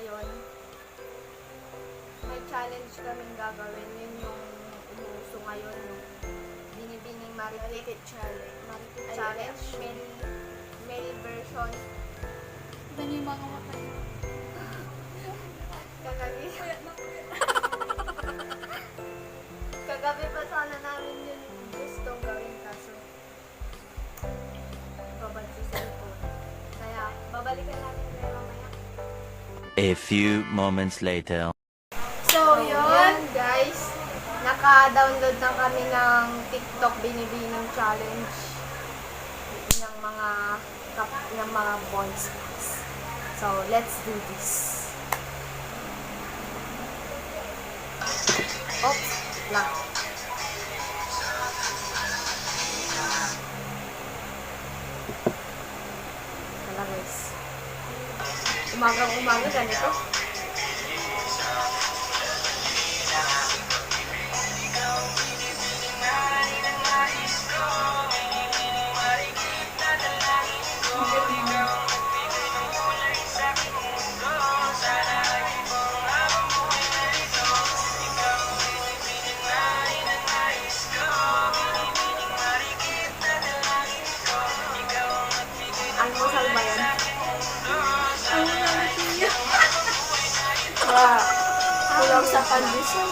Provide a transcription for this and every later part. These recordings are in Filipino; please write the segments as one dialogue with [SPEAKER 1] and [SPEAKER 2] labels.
[SPEAKER 1] ngayon, may challenge kaming gagawin. Yun yung umuuso ngayon, yung binibining marikit challenge. Marikit challenge, male version.
[SPEAKER 2] Dali yung mga matay.
[SPEAKER 1] Kagabi pa sana namin yun gustong gawin, kaso babad sa cellphone. Kaya babalikan natin kayo mamaya.
[SPEAKER 3] A few moments later.
[SPEAKER 1] So yun guys, naka-download na kami ng TikTok Binibining Challenge ng mga boys. So let's do this. Oops, lang. Wala guys. Umagang-umaga ganito. Almusal ba yan? Kulang sa pandesal.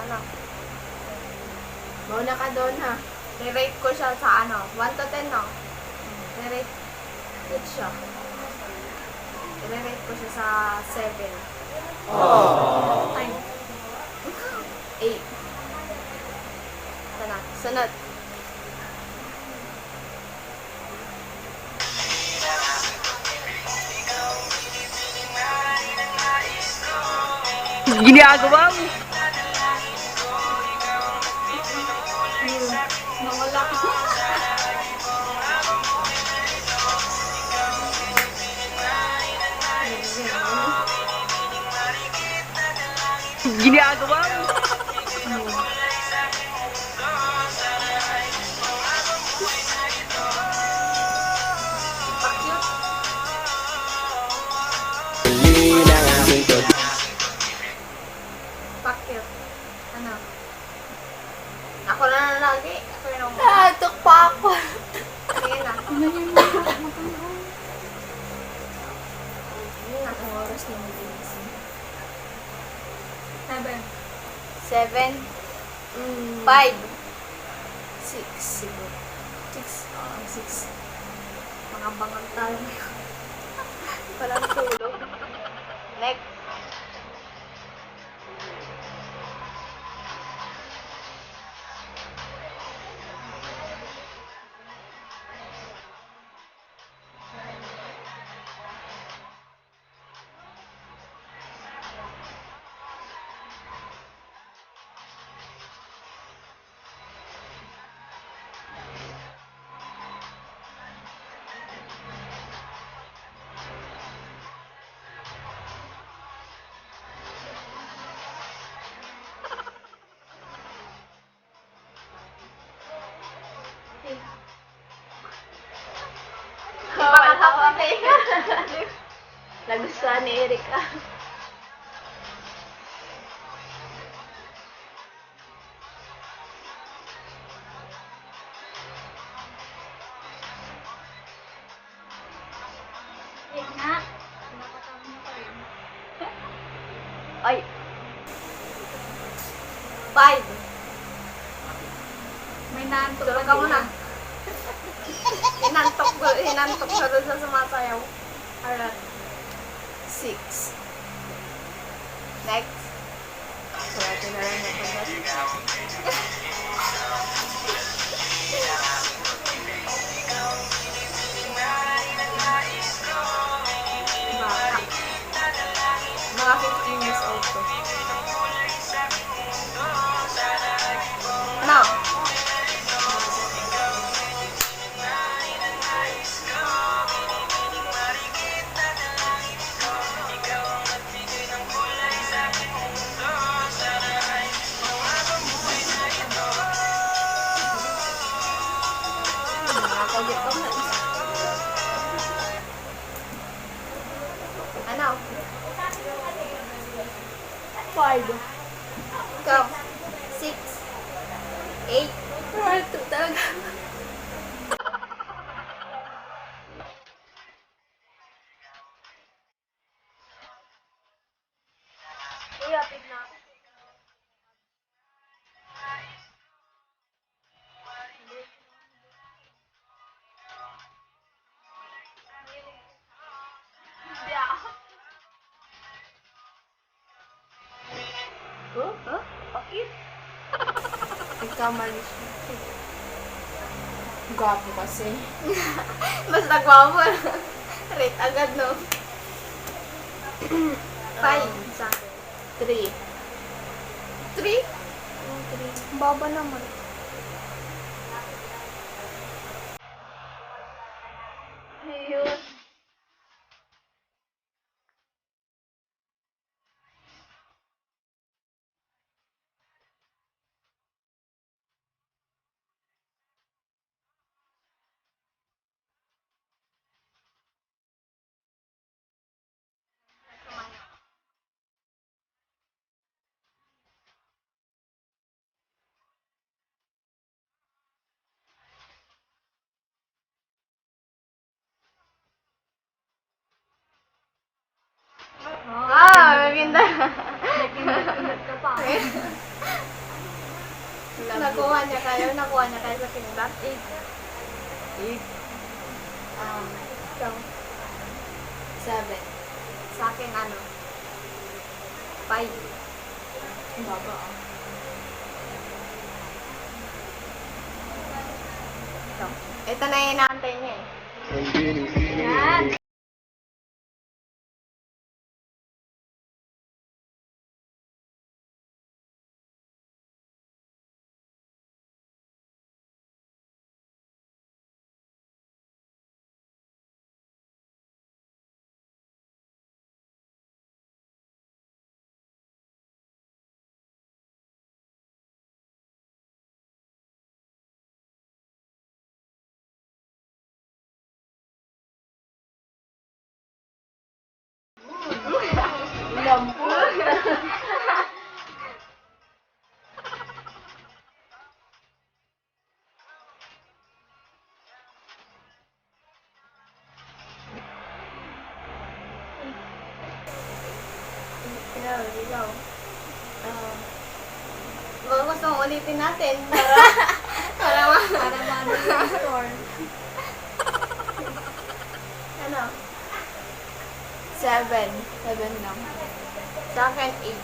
[SPEAKER 1] Ano? Mauna ka doon ha. I-rate ko siya sa 1 to 10 no? I-rate it siya. I-rate ko siya sa 7.
[SPEAKER 3] Aww.
[SPEAKER 1] 8. Sana. Sunod.
[SPEAKER 4] Ginagawa mo.
[SPEAKER 1] Nawala ka.
[SPEAKER 4] Ginagawa mo.
[SPEAKER 1] Pakit. Ano? Ako na lagi. Ako na lang.
[SPEAKER 2] Tok pa ako.
[SPEAKER 1] Sige na.
[SPEAKER 2] Ano yung mga
[SPEAKER 1] Yun na. Ang oras na mag-iisip.
[SPEAKER 2] 7.
[SPEAKER 1] 7. 5. 6 siguro. 6. 6. Mga bangang tayo ngayon. Walang tulog. Next.
[SPEAKER 2] Nagustuhan ni Erika.
[SPEAKER 1] Ay. 5.
[SPEAKER 2] May nanto
[SPEAKER 1] Tulog ka muna. Hinantok siya doon sa sumasayaw. Alright. 6. Next. Suwatin na lang ako. Mga 15 years old ko. Now. Ikaw. 6. 8.
[SPEAKER 2] Ito talaga.
[SPEAKER 1] Kuya, tignan.
[SPEAKER 2] Huh?
[SPEAKER 1] Bakit?
[SPEAKER 2] Ikaw mali siya. Gwapo kasi.
[SPEAKER 1] Basta gwapo. Rate agad, no? 5 sa akin.
[SPEAKER 2] 3.
[SPEAKER 1] 3? Baba naman.
[SPEAKER 2] Ayun.
[SPEAKER 1] Maganda.
[SPEAKER 2] Nagpindot ka pa.
[SPEAKER 1] Nakuha niya kayo sa pindot.
[SPEAKER 2] 8.
[SPEAKER 1] Ikaw.
[SPEAKER 2] 7.
[SPEAKER 1] Sa akin, 5.
[SPEAKER 2] Baba ah.
[SPEAKER 1] Ikaw. Ito na yung inaantay niya eh.
[SPEAKER 2] Yan. Lampu.
[SPEAKER 1] Ikaw.
[SPEAKER 2] Ah,
[SPEAKER 1] Baka gusto mong ulitin natin para
[SPEAKER 2] para maano yung score.
[SPEAKER 1] ano?
[SPEAKER 2] 7. 7 lang.
[SPEAKER 1] Sa akin, 8.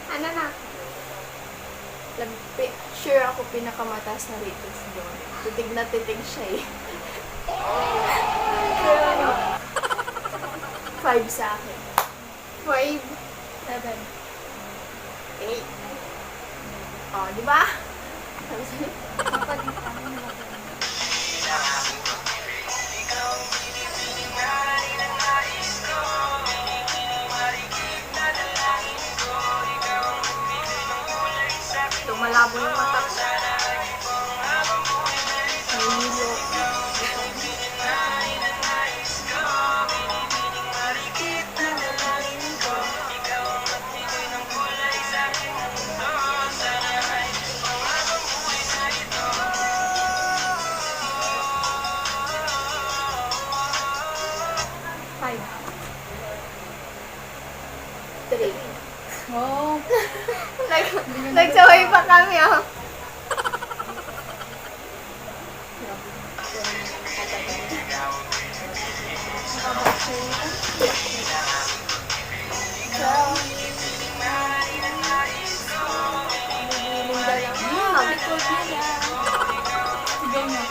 [SPEAKER 1] Ano na?
[SPEAKER 2] Sure ako pinakamataas na rated doon. Titig na titig siya eh. 5 sa akin.
[SPEAKER 1] 5.
[SPEAKER 2] 7.
[SPEAKER 1] 8.
[SPEAKER 2] Oh, di ba? Sabi sa'yo.
[SPEAKER 1] Malabo yung mata ko.
[SPEAKER 2] Nahihilo.
[SPEAKER 1] Five.
[SPEAKER 2] 3. Oh.
[SPEAKER 1] Nagsaway pa kami, oh.
[SPEAKER 2] niyo.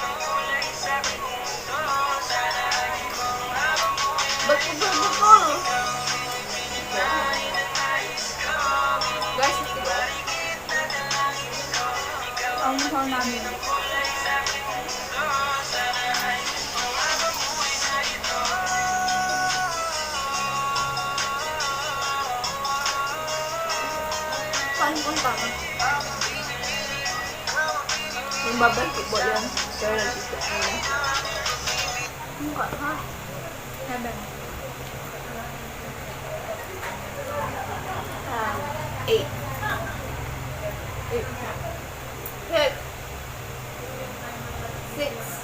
[SPEAKER 1] Ba't ko ko? Guys, ito ba?
[SPEAKER 2] Ang mukha namin.
[SPEAKER 1] Saan punta ka?
[SPEAKER 2] Yung basketball yan. Pero dito nila.
[SPEAKER 1] Mukha, ha?
[SPEAKER 2] Heaven.
[SPEAKER 1] 8.
[SPEAKER 2] 8.
[SPEAKER 1] Hit. 6.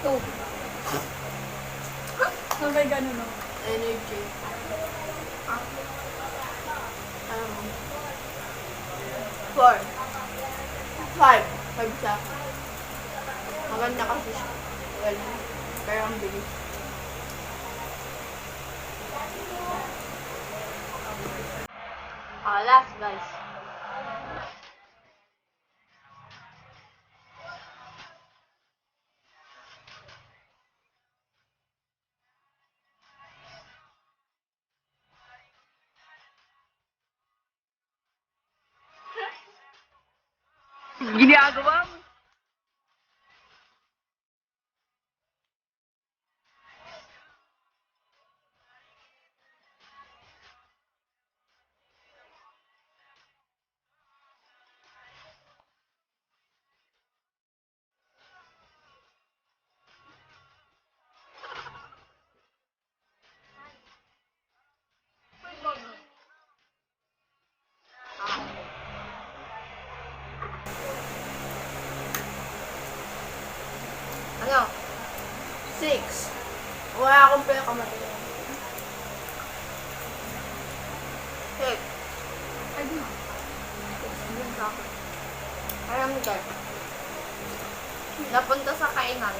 [SPEAKER 2] Two. Sabay ganun, no? Energy. Um, 4. 5. 5 siya. Maganda kasi siya. Well, pero ang bilis.
[SPEAKER 1] Last, guys.
[SPEAKER 3] Ginagawa mo?
[SPEAKER 1] Ano?
[SPEAKER 2] 6. Wala akong pinakamatay.
[SPEAKER 1] Hit.
[SPEAKER 2] Ay, di na.
[SPEAKER 1] Yun sa akin. Alam mo, guys. Napunta sa kainan.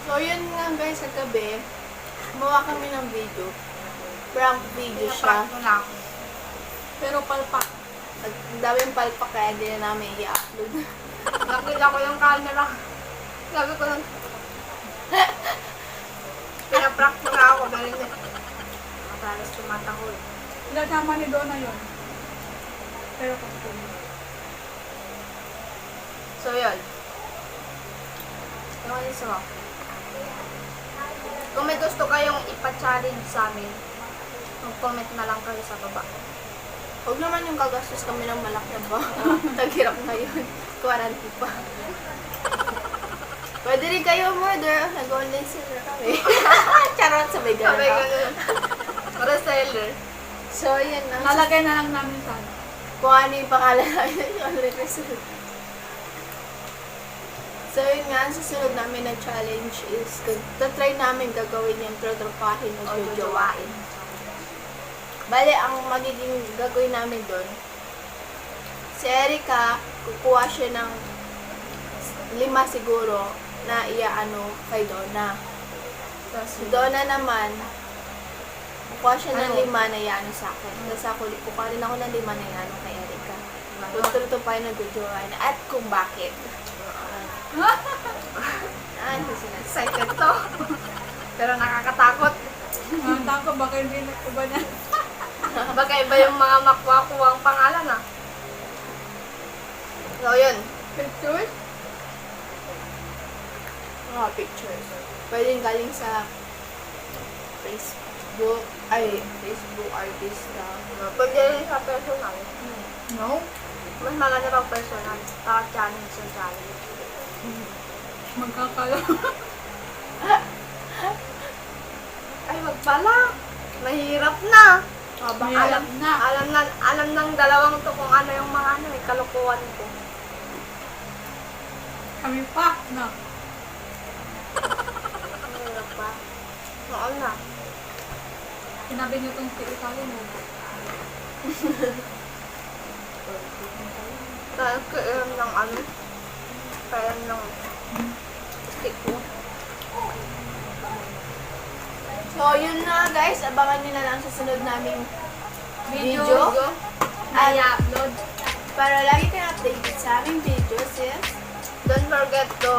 [SPEAKER 2] So, yun nga guys, sa gabi, gumawa kami ng video. Prank video siya.
[SPEAKER 1] Pinaprank ko lang.
[SPEAKER 2] Pero palpak. Ang daming palpak kaya hindi na namin i-upload.
[SPEAKER 1] Nakita ko yung camera. Sabi ko lang, pinaprank mo na ako. Ganun eh. Matalas tumatahol.
[SPEAKER 2] Pinasama ni Donna yun. Pero kung
[SPEAKER 1] So, yun. Ano yung isa mo? Kung may gusto kayong ipa-challenge sa amin, mag-comment na lang kayo sa baba.
[SPEAKER 2] huwag naman yung gagastos kami ng malaki ba? Taghirap ngayon. Quarantine pa. Pwede rin kayo murder. Nag-online seller kami. Charot, sabay ganun
[SPEAKER 1] Sabi
[SPEAKER 2] ka.
[SPEAKER 1] ganun. Para seller.
[SPEAKER 2] So, yun na.
[SPEAKER 4] Nalagay na lang namin sa ano.
[SPEAKER 2] Kung ano yung pangalan namin yung online result. So, yun nga, ang susunod namin na challenge is try namin gagawin yung trotropahin o jojowain. Bale, ang magiging gagawin namin doon, si Erica, kukuha siya ng 5 siguro na iaano kay Donna. Si Donna naman, kukuha siya ng 5 na iano sa akin. Tapos ako, kukuha rin ako ng 5 na iano kay Erica. Tututupahin ng jojowain at kung bakit. Ano sila?
[SPEAKER 1] Excited to. Pero nakakatakot.
[SPEAKER 4] Tama ko, baka hindi iba niya.
[SPEAKER 1] Baka iba yung mga makuha-kuha ang pangalan ah. So, yun.
[SPEAKER 2] Pictures? Mga pictures. Pwede galing sa Facebook, Facebook artista.
[SPEAKER 1] Pwede rin sa personal.
[SPEAKER 4] No?
[SPEAKER 1] Mas maganda pag personal. Challenge sa challenge.
[SPEAKER 4] Magkakala.
[SPEAKER 1] Ay, wag pala. Mahirap na.
[SPEAKER 4] Mahirap na.
[SPEAKER 1] Alam ng dalawang to kung ano yung mga kalukuhan ko.
[SPEAKER 4] Kami pa. No.
[SPEAKER 1] Mahirap pa. Oo na.
[SPEAKER 4] Sinabi niyo itong si Itali mo.
[SPEAKER 1] Dahil kailan ng ano, kailan ng stick ko.
[SPEAKER 2] So, yun na guys. Abangan nyo na lang sa sunod naming video.
[SPEAKER 1] Ay, upload.
[SPEAKER 2] Para lagi kayo updated sa aming videos, yes?
[SPEAKER 1] Don't forget to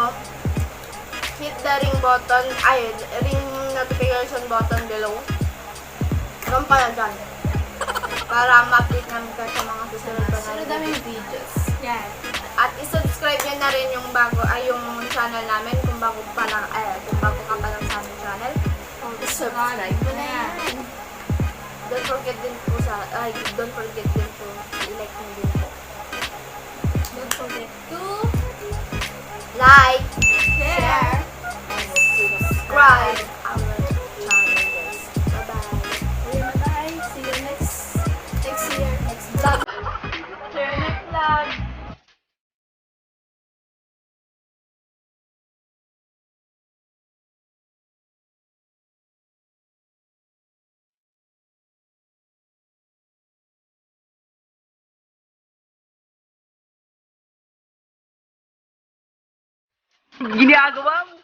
[SPEAKER 1] hit the ring button, ring notification button below. Hanggang pala dyan. Para ma-update namin kayo sa mga susunod pa
[SPEAKER 2] Sunod
[SPEAKER 1] namin.
[SPEAKER 2] naming videos.
[SPEAKER 4] Yes.
[SPEAKER 1] At i-subscribe nyo na rin yung yung channel namin kung bago ka pa lang sa aming channel.
[SPEAKER 2] Subscribe mo na yan.
[SPEAKER 1] Don't forget din to i-like nyo din po.
[SPEAKER 2] Don't forget to
[SPEAKER 1] Like,
[SPEAKER 2] share.
[SPEAKER 1] subscribe our channel guys. Bye-bye.
[SPEAKER 2] Okay, bye. See you next year, next vlog.
[SPEAKER 1] See you next vlog.
[SPEAKER 3] Ginagawa mo!